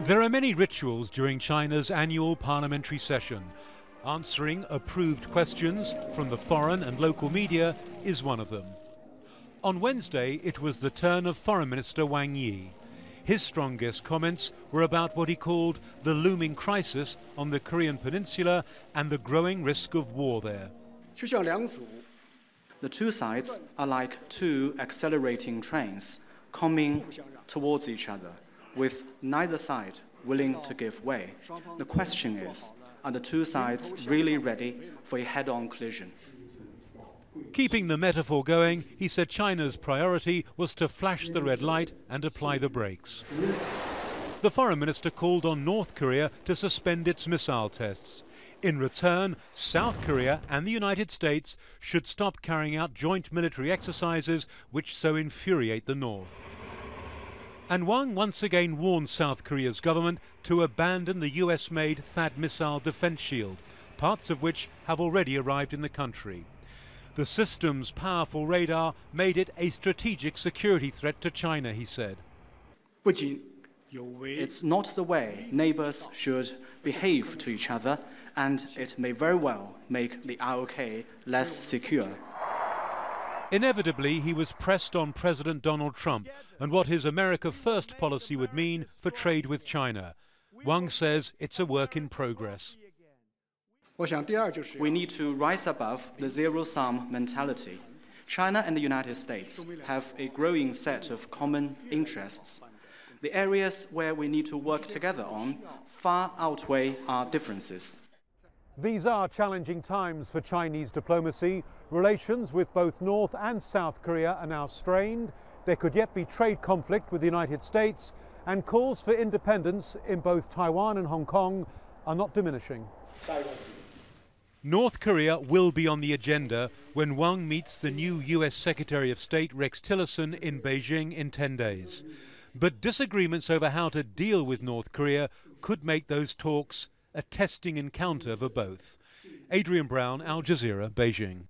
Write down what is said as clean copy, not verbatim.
There are many rituals during China's annual parliamentary session. Answering approved questions from the foreign and local media is one of them. On Wednesday, it was the turn of Foreign Minister Wang Yi. His strongest comments were about what he called the looming crisis on the Korean peninsula and the growing risk of war there. The two sides are like two accelerating trains coming towards each other, with neither side willing to give way. The question is, are the two sides really ready for a head-on collision? Keeping the metaphor going, he said China's priority was to flash the red light and apply the brakes. The foreign minister called on North Korea to suspend its missile tests. In return, South Korea and the United States should stop carrying out joint military exercises which so infuriate the North. And Wang once again warned South Korea's government to abandon the US-made THAAD missile defense shield, parts of which have already arrived in the country. The system's powerful radar made it a strategic security threat to China, he said. It's not the way neighbors should behave to each other, and it may very well make the ROK less secure. Inevitably, he was pressed on President Donald Trump and what his America First policy would mean for trade with China. Wang says it's a work in progress. We need to rise above the zero-sum mentality. China and the United States have a growing set of common interests. The areas where we need to work together on far outweigh our differences. These are challenging times for Chinese diplomacy. Relations with both North and South Korea are now strained. There could yet be trade conflict with the United States, and calls for independence in both Taiwan and Hong Kong are not diminishing. North Korea will be on the agenda when Wang meets the new US Secretary of State Rex Tillerson in Beijing in 10 days. But disagreements over how to deal with North Korea could make those talks a testing encounter for both. Adrian, Al Jazeera, Beijing.